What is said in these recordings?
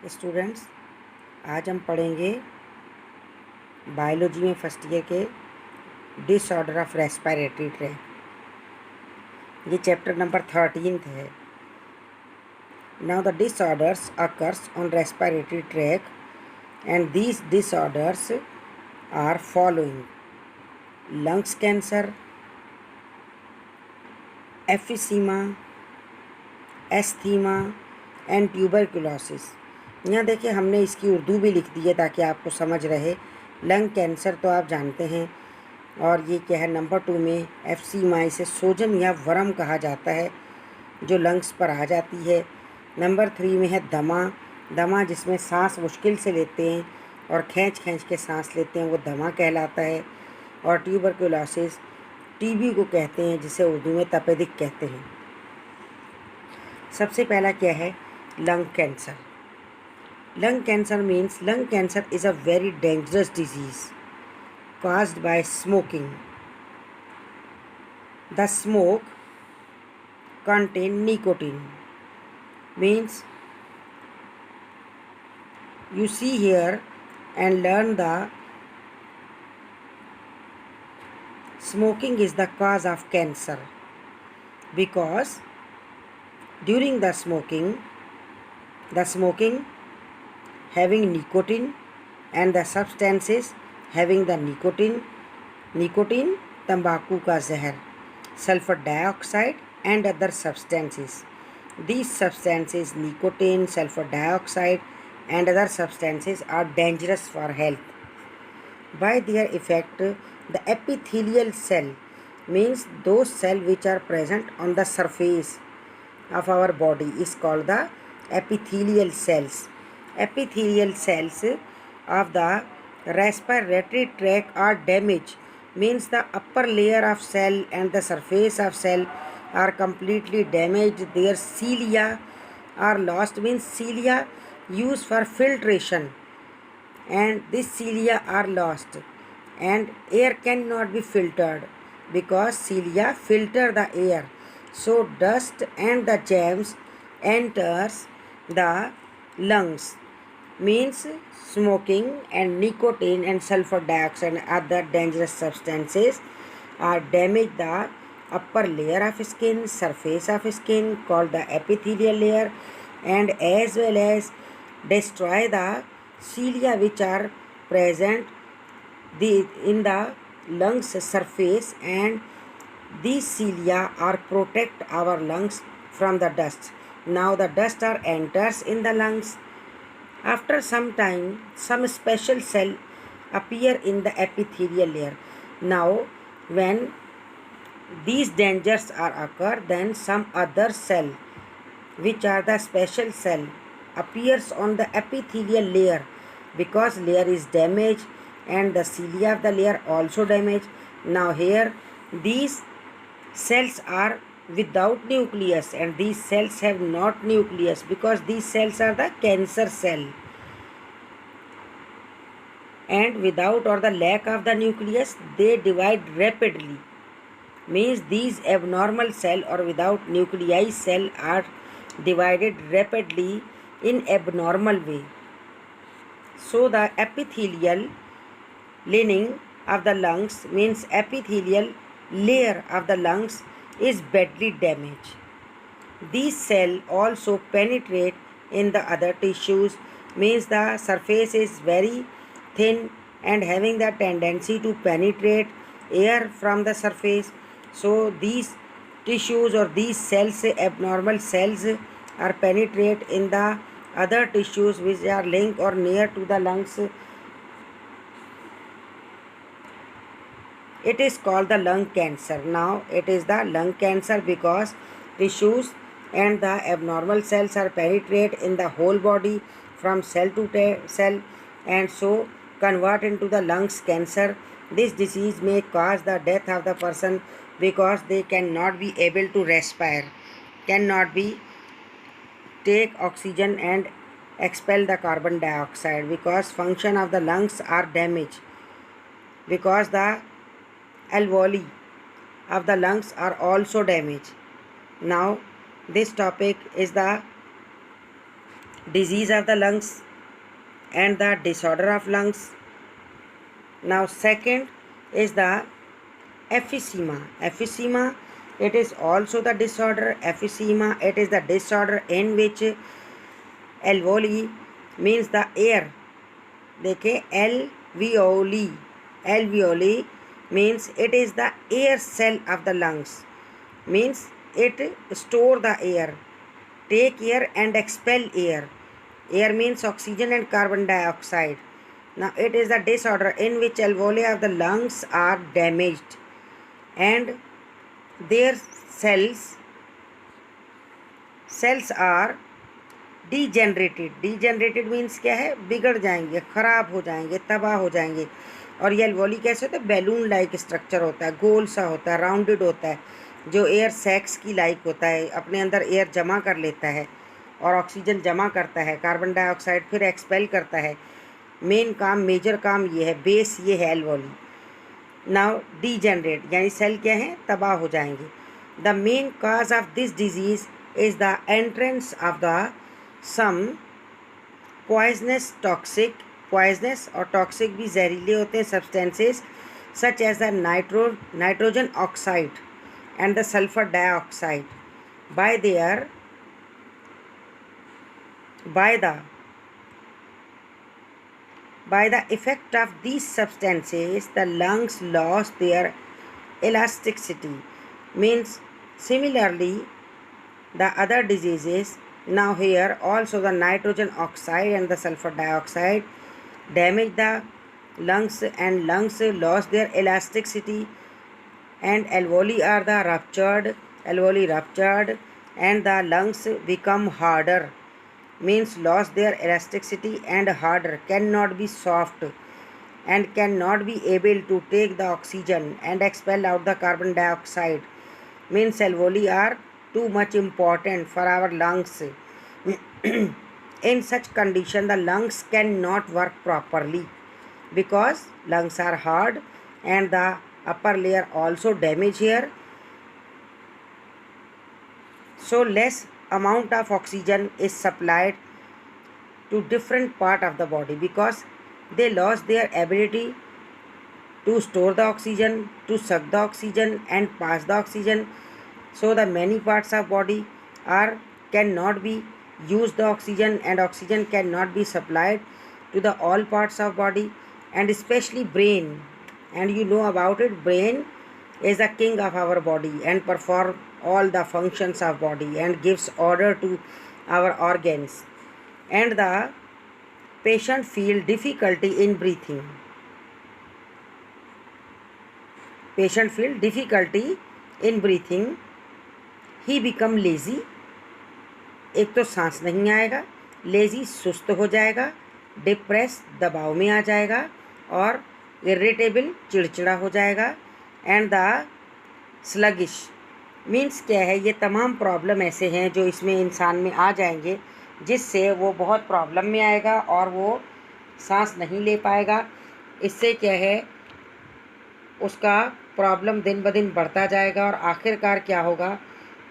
Students, आज हम पढ़ेंगे बायोलॉजी में फर्स्ट ईयर के डिसऑर्डर ऑफ रेस्पिरेटरी ट्रैक। ये चैप्टर नंबर 13 है। Now the disorders occurs on respiratory tract and these disorders are following: lungs cancer, emphysema, asthma and tuberculosis. यहाँ देखिए, हमने इसकी उर्दू भी लिख दी है ताकि आपको समझ रहे। लंग कैंसर तो आप जानते हैं, और ये क्या है, नंबर 2 में एफसीमा, इसे सोजन या वर्म कहा जाता है जो लंग्स पर आ जाती है। नंबर 3 में है दमा। दमा जिसमें सांस मुश्किल से लेते हैं और खींच खींच के सांस लेते हैं, वो दमा कहलाता है। और ट्यूबरकुलोसिस टीबी को कहते हैं, जिसे उर्दू में तपेदिक कहते हैं। सबसे पहला क्या है, lung cancer. Lung cancer means lung cancer is a very dangerous disease caused by smoking. The smoke contain nicotine. Means you see here and learn the smoking is the cause of cancer, because during the smoking having nicotine and the substances having the nicotine तंबाकू का जहर, sulphur dioxide and other substances. These substances, nicotine, sulfur dioxide and other substances, are dangerous for health. By their effect, the epithelial cell, means those cells which are present on the surface of our body, is called the epithelial cells. Epithelial cells of the respiratory tract are damaged, means the upper layer of cell and the surface of cell are completely damaged. Their cilia are lost, means cilia used for filtration, and these cilia are lost, and air cannot be filtered because cilia filter the air. So dust and the germs enters the lungs, means smoking and nicotine and sulfur dioxide and other dangerous substances are damage the upper layer of skin, surface of skin called the epithelial layer, and as well as destroy the cilia which are present in the lungs surface, and these cilia are protect our lungs from the dust. Now the dust are enters in the lungs. After some time, some special cell appear in the epithelial layer. Now when these dangers are occur, then some other cell, which are the special cell, appears on the epithelial layer, because layer is damaged and the cilia of the layer also damaged. Now here these cells are without nucleus, and these cells have not nucleus, because these cells are the cancer cell, and without or the lack of the nucleus they divide rapidly, means these abnormal cell or without nuclei cell are divided rapidly in abnormal way. So the epithelial lining of the lungs, means epithelial layer of the lungs, is badly damaged. These cells also penetrate in the other tissues, means the surface is very thin and having the tendency to penetrate air from the surface. So these tissues or these cells, abnormal cells, are penetrate in the other tissues which are linked or near to the lungs. It is called the lung cancer. Now it is the lung cancer because tissues and the abnormal cells are penetrate in the whole body from cell to cell, and so convert into the lungs cancer. This disease may cause the death of the person because they cannot be able to respire, cannot be take oxygen and expel the carbon dioxide, because function of the lungs are damaged, because the alveoli of the lungs are also damaged. Now this topic is the disease of the lungs and the disorder of lungs. Now second is the emphysema. Emphysema, it is also the disorder. Emphysema, it is the disorder in which alveoli means the air. देखिए alveoli, alveoli means it is the air cell of the lungs, means it store the air, take air and expel air. Air means oxygen and carbon dioxide. Now it is the disorder in which alveoli of the lungs are damaged and their cells are degenerated. Degenerated means क्या है, बिगड़ जाएंगे, ख़राब हो जाएंगे, तबाह हो जाएंगे. और ये alveoli कैसे होता है, बैलून लाइक स्ट्रक्चर होता है, गोल सा होता है, राउंडेड होता है, जो एयर सैक्स की लाइक होता है, अपने अंदर एयर जमा कर लेता है और ऑक्सीजन जमा करता है, कार्बन डाइऑक्साइड फिर एक्सपेल करता है. मेन काम, मेजर काम ये है, बेस ये है alveoli. नाउ डीजेनरेट यानी सेल क्या है, तबाह हो जाएंगे. The main cause of this disease is the entrance of the some poisonous toxic, poisonous और टॉक्सिक भी जहरीले होते हैं, substances such as the nitrogen oxide and the sulphur dioxide by the effect of these substances the lungs lost their elasticity. Means similarly the other diseases, now here also the nitrogen oxide and the sulfur dioxide damage the lungs and lungs lost their elasticity and alveoli are the ruptured and the lungs become harder, means lost their elasticity and harder, cannot be soft and cannot be able to take the oxygen and expel out the carbon dioxide, means alveoli are too much important for our lungs. In such condition the lungs cannot work properly because lungs are hard and the upper layer also damaged here, so less amount of oxygen is supplied to different part of the body because they lost their ability to store the oxygen, to suck the oxygen and pass the oxygen. So the many parts of body cannot be use the oxygen and oxygen cannot be supplied to the all parts of body and especially brain. And you know about it, brain is the king of our body and perform all the functions of body and gives order to our organs, and the patient feel difficulty in breathing. Patient feel difficulty in breathing. He become lazy. एक तो सांस नहीं आएगा, lazy सुस्त हो जाएगा, depress दबाव में आ जाएगा और इरिटेबल चिड़चिड़ा हो जाएगा. एंड द स्लगिश मीन्स क्या है, ये तमाम प्रॉब्लम ऐसे हैं जो इसमें इंसान में आ जाएंगे जिससे वो बहुत प्रॉब्लम में आएगा और वो सांस नहीं ले पाएगा. इससे क्या है, उसका प्रॉब्लम दिन ब दिन बढ़ता जाएगा और आखिरकार क्या होगा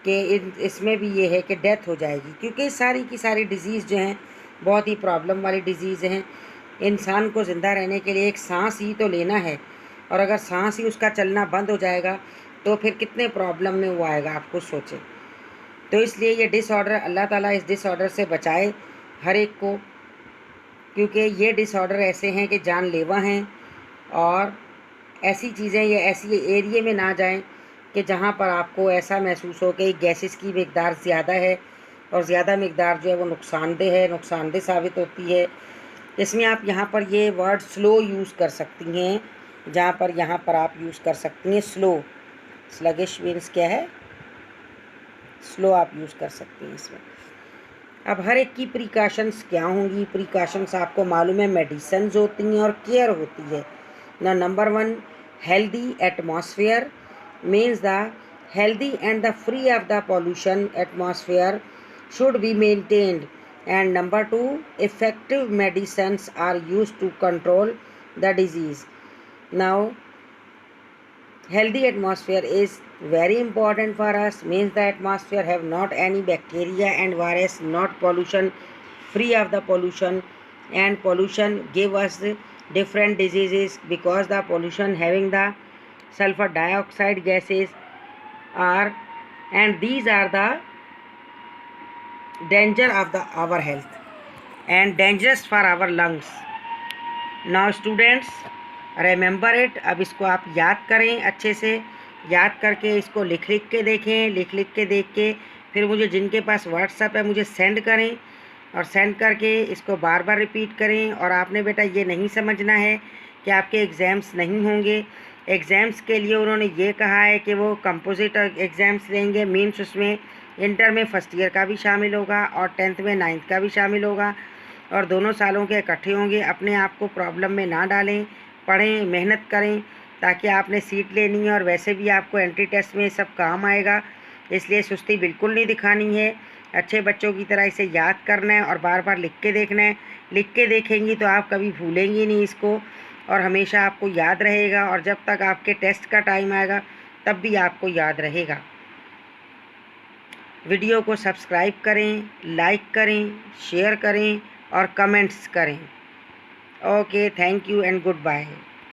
कि इसमें भी ये है कि डेथ हो जाएगी, क्योंकि सारी की सारी डिज़ीज़ जो हैं बहुत ही प्रॉब्लम वाली डिज़ीज़ हैं. इंसान को ज़िंदा रहने के लिए एक सांस ही तो लेना है और अगर सांस ही उसका चलना बंद हो जाएगा तो फिर कितने प्रॉब्लम में वो आएगा, आप कुछ सोचें. तो इसलिए ये डिसऑर्डर, अल्लाह ताला इस डिसऑर्डर से बचाए हर एक को, क्योंकि ये डिसऑर्डर ऐसे हैं कि जानलेवा हैं और ऐसी चीज़ें या ऐसी एरिए में ना जाएं कि जहाँ पर आपको ऐसा महसूस हो कि गैसेस की मकदार ज़्यादा है और ज़्यादा मकदार जो है वो नुकसानदेह साबित होती है. इसमें आप यहाँ पर ये वर्ड स्लो यूज़ कर सकती हैं, जहाँ पर यहाँ पर आप यूज़ कर सकती हैं स्लो. स्लगिश मीन्स क्या है, स्लो आप यूज़ कर सकती हैं इसमें. अब हर एक की प्रिकॉशंस क्या होंगी. प्रिकॉशंस आपको मालूम है, मेडिसिन्स होती हैं और केयर होती है ना. Number 1, healthy atmosphere means the healthy and the free of the pollution atmosphere should be maintained. And number 2, effective medicines are used to control the disease. Now healthy atmosphere is very important for us, means the atmosphere have not any bacteria and virus, not pollution free of the pollution, and pollution give us different diseases because the pollution having the sulfur dioxide gases are, and these are the danger of the our health and dangerous for our lungs. Now students remember it. अब इसको आप याद करें, अच्छे से याद करके इसको लिख के देखें, लिख के देख के फिर मुझे जिनके पास व्हाट्सएप है मुझे सेंड करें, और सेंड करके इसको बार बार रिपीट करें। और आपने बेटा ये नहीं समझना है कि आपके एग्ज़ाम्स नहीं होंगे। एग्ज़ाम्स के लिए उन्होंने ये कहा है कि वो कंपोजिट एग्ज़ाम्स लेंगे, मीन्स उसमें इंटर में फर्स्ट ईयर का भी शामिल होगा और 10th में 9th का भी शामिल होगा, और दोनों सालों के इकट्ठे होंगे। अपने आप को प्रॉब्लम में ना डालें, पढ़ें, मेहनत करें, ताकि आपने सीट लेनी है और वैसे भी आपको एंट्री टेस्ट में सब काम आएगा। इसलिए सुस्ती बिल्कुल नहीं दिखानी है, अच्छे बच्चों की तरह इसे याद करना है और बार बार लिख के देखना है। लिख के देखेंगी तो आप कभी भूलेंगी नहीं इसको, और हमेशा आपको याद रहेगा, और जब तक आपके टेस्ट का टाइम आएगा तब भी आपको याद रहेगा। वीडियो को सब्सक्राइब करें, लाइक करें, शेयर करें और कमेंट्स करें। Okay, thank you and good bye.